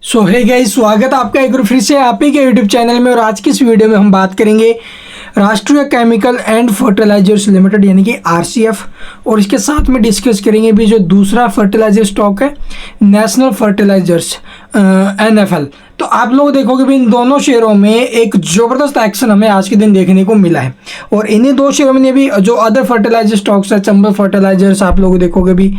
सो है गाइस, स्वागत है आपका एक बार फिर से आप ही के यूट्यूब चैनल में। और आज की इस वीडियो में हम बात करेंगे राष्ट्रीय केमिकल एंड फर्टिलाइजर्स लिमिटेड यानी कि आरसीएफ, और इसके साथ में डिस्कस करेंगे भी जो दूसरा फर्टिलाइजर स्टॉक है नेशनल फर्टिलाइजर्स एनएफएल। तो आप लोग देखोगे भी इन दोनों शेयरों में एक ज़बरदस्त एक्शन हमें आज के दिन देखने को मिला है। और इन्हीं दो शेयरों में भी जो अदर फर्टिलाइजर स्टॉक्स है, चंबल फर्टिलाइजर्स, आप लोग देखोगे भी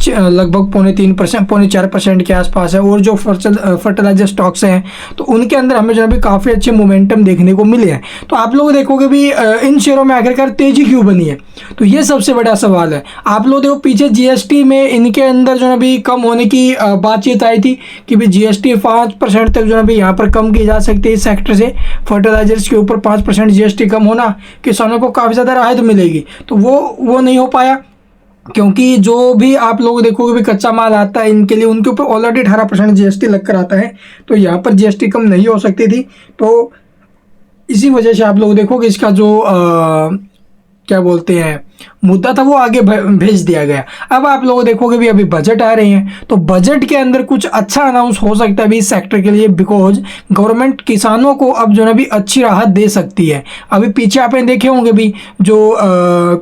लगभग 3.5% 4% के आसपास है। और जो फर्टिलाइजर स्टॉक्स हैं तो उनके अंदर हमें जो है काफ़ी अच्छे मोमेंटम देखने को मिले हैं। तो आप लोग देखोगे भी इन शेयरों में आखिरकार तेजी क्यों बनी है, तो ये सबसे बड़ा सवाल है। आप लोग देखो पीछे जीएसटी में इनके अंदर जो है भी कम होने की बातचीत आई थी कि भी जीएसटी 5% तक जो है भी यहाँ पर कम की जा सकती है इस सेक्टर से। फर्टिलाइजर्स के ऊपर 5% जीएसटी कम होना किसानों को काफ़ी ज़्यादा राहत मिलेगी, तो वो नहीं हो पाया, क्योंकि जो भी आप लोग देखोगे भी कच्चा माल आता है इनके लिए उनके ऊपर ऑलरेडी 18% जीएसटी लग कर आता है, तो यहाँ पर जीएसटी कम नहीं हो सकती थी। तो इसी वजह से आप लोग देखोगे इसका जो क्या बोलते हैं मुद्दा था वो आगे भेज दिया गया। अब आप लोग देखोगे भी अभी बजट आ रहे हैं, तो बजट के अंदर कुछ अच्छा अनाउंस हो सकता है भी इस सेक्टर के लिए, बिकॉज गवर्नमेंट किसानों को अब जो है भी अच्छी राहत दे सकती है। अभी पीछे आपने देखे होंगे भी जो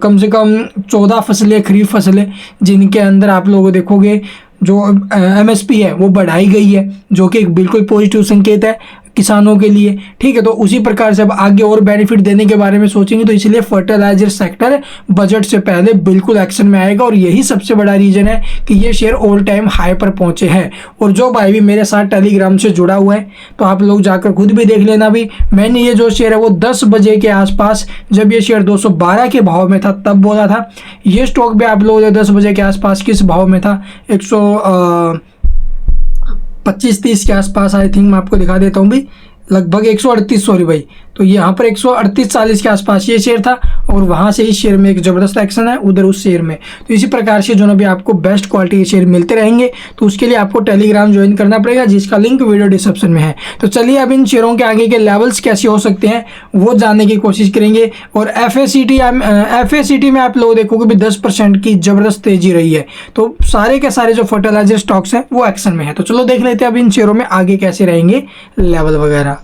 कम से कम 14 फसलें खरीफ फसलें जिनके अंदर आप लोग देखोगे जो एमएसपी है वो बढ़ाई गई है, जो कि एक बिल्कुल पॉजिटिव संकेत है किसानों के लिए। ठीक है, तो उसी प्रकार से अब आगे और बेनिफिट देने के बारे में सोचेंगे, तो इसलिए फर्टिलाइजर सेक्टर बजट से पहले बिल्कुल एक्शन में आएगा। और यही सबसे बड़ा रीजन है कि ये शेयर ऑल टाइम हाई पर पहुंचे हैं। और जो भाई भी मेरे साथ टेलीग्राम से जुड़ा हुआ है तो आप लोग जाकर खुद भी देख लेना भी, मैंने ये जो शेयर है वो 10 बजे के आसपास, जब ये शेयर 212 के भाव में था तब बोला था। ये स्टॉक भी आप लोग 10 बजे के आसपास किस भाव में था, 125-30 के आसपास, आई थिंक मैं आपको दिखा देता हूँ भी, लगभग 138, सॉरी भाई, तो यहाँ पर 138-40 के आसपास ये शेयर था। और वहाँ से इस शेयर में एक ज़बरदस्त एक्शन है, उधर उस शेयर में। तो इसी प्रकार से जो ना भी आपको बेस्ट क्वालिटी के शेयर मिलते रहेंगे, तो उसके लिए आपको टेलीग्राम ज्वाइन करना पड़ेगा, जिसका लिंक वीडियो डिस्क्रिप्शन में है। तो चलिए अब इन शेयरों के आगे के लेवल्स कैसे हो सकते हैं वो जानने की कोशिश करेंगे। और एफएसीटी में आप लोग देखोगे भी 10% की ज़बरदस्त तेजी रही है। तो सारे के सारे जो फर्टिलाइजर स्टॉक्स हैं वो एक्शन में है। तो चलो देख लेते हैं अब इन शेयरों में आगे कैसे रहेंगे लेवल वगैरह।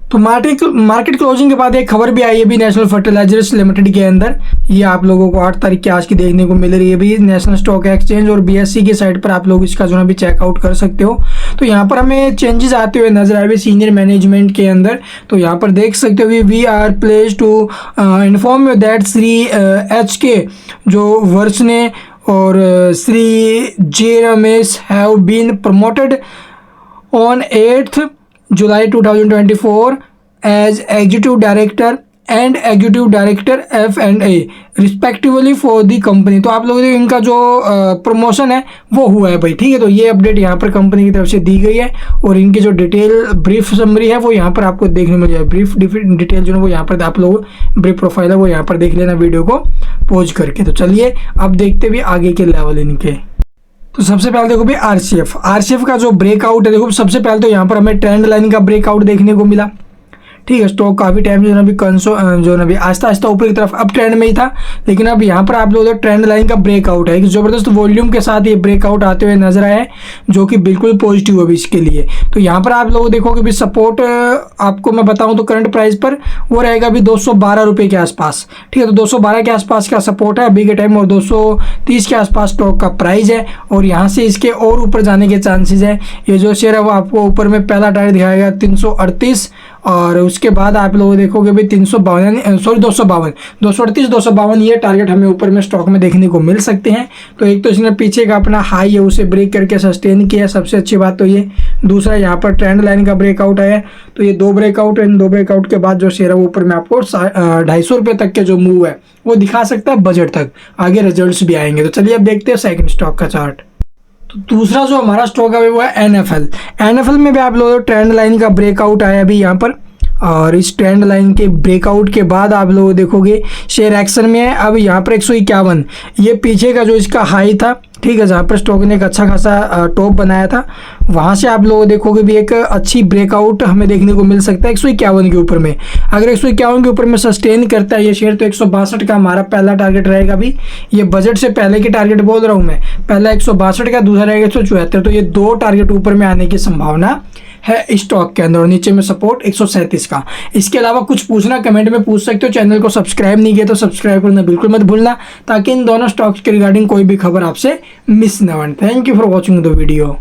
तो मार्केट क्लोजिंग के बाद एक खबर भी आई है भी नेशनल फर्टिलाइजर्स लिमिटेड के अंदर, ये आप लोगों को 8 तारीख की आज की देखने को मिल रही है भी नेशनल स्टॉक एक्सचेंज और बीएससी की साइट पर। आप लोग इसका जो है भी चेकआउट कर सकते हो। तो यहाँ पर हमें चेंजेस आते हुए नजर आए सीनियर मैनेजमेंट के अंदर। तो यहाँ पर देख सकते हो we are placed to inform you that Shri HK जो वर्षने और Shri J Ramesh have been promoted on 8th July 2024 as Executive Director and Executive Director F&A respectively for the company. तो आप लोगों ने इनका जो प्रमोशन है वो हुआ है भाई। ठीक है, तो ये अपडेट यहाँ पर कंपनी की तरफ से दी गई है। और इनकी जो डिटेल ब्रीफ समरी है वो यहाँ पर आपको देखने मिल जाए। ब्रीफ डिटेल जो है वो यहाँ पर आप लोग ब्रीफ प्रोफाइल है वो यहाँ पर देख लेना वीडियो को पॉज करके। तो चलिए अब देखते भी आगे के लेवल इनके। तो सबसे पहले देखो भी आरसीएफ का जो ब्रेकआउट है, देखो सबसे पहले तो यहाँ पर हमें ट्रेंड लाइन का ब्रेकआउट देखने को मिला। ठीक है, स्टॉक काफ़ी टाइम जो ना भी आस्ता आस्ता ऊपर की तरफ अब ट्रेंड में ही था, लेकिन अब यहाँ पर आप लोगों ट्रेंड लाइन का ब्रेकआउट है। एक ज़बरदस्त वॉल्यूम के साथ ये ब्रेकआउट आते हुए नजर आए, जो कि बिल्कुल पॉजिटिव है भी इसके लिए। तो यहाँ पर आप लोग देखोगे भी सपोर्ट आपको मैं बताऊँ तो करंट प्राइस पर वो रहेगा भी 212 रुपये के आसपास। ठीक है, तो 212 के आसपास का सपोर्ट है अभी के टाइम, और 230 के आसपास स्टॉक का प्राइस है। और यहाँ से इसके और ऊपर जाने के चांसेस है। ये जो शेयर है वो आपको ऊपर में पहला टारगेट दिखाएगा 338, और उसके बाद आप लोग देखोगे भी 252 ये टारगेट हमें ऊपर में स्टॉक में देखने को मिल सकते हैं। तो एक तो इसने पीछे का अपना हाई है उसे ब्रेक करके सस्टेन किया, सबसे अच्छी बात तो ये। दूसरा यहाँ पर ट्रेंड लाइन का ब्रेकआउट है, तो ये 2 ब्रेकआउट है। इन 2 ब्रेकआउट के बाद जो शेयर है वो ऊपर में आपको 250 रुपये तक के जो मूव है वो दिखा सकता है बजट तक, आगे रिजल्ट्स भी आएंगे। तो चलिए अब देखते हैं सेकंड स्टॉक का चार्ट। तो दूसरा जो हमारा स्टॉक है वो है एनएफएल में भी आप लोगों को ट्रेंड लाइन का ब्रेकआउट आया अभी यहाँ पर। और इस ट्रेंड लाइन के ब्रेकआउट के बाद आप लोग देखोगे शेयर एक्शन में है। अब यहाँ पर 151 ये पीछे का जो इसका हाई था ठीक है, जहाँ पर स्टॉक ने एक अच्छा खासा टॉप बनाया था, वहाँ से आप लोग देखोगे भी एक अच्छी ब्रेकआउट हमें देखने को मिल सकता है 151 के ऊपर में। अगर 151 के ऊपर में सस्टेन करता है ये शेयर तो 162 का हमारा पहला टारगेट रहेगा। भी ये बजट से पहले के टारगेट बोल रहा हूँ मैं, पहला 162 का, दूसरा रहेगा 174। तो ये 2 टारगेट ऊपर में आने की संभावना है स्टॉक के अंदर, और नीचे में सपोर्ट 137 का। इसके अलावा कुछ पूछना कमेंट में पूछ सकते हो। चैनल को सब्सक्राइब नहीं किया तो सब्सक्राइब करना बिल्कुल मत भूलना, ताकि इन दोनों स्टॉक्स के रिगार्डिंग कोई भी खबर आपसे मिस न हो। Thank you for watching the video.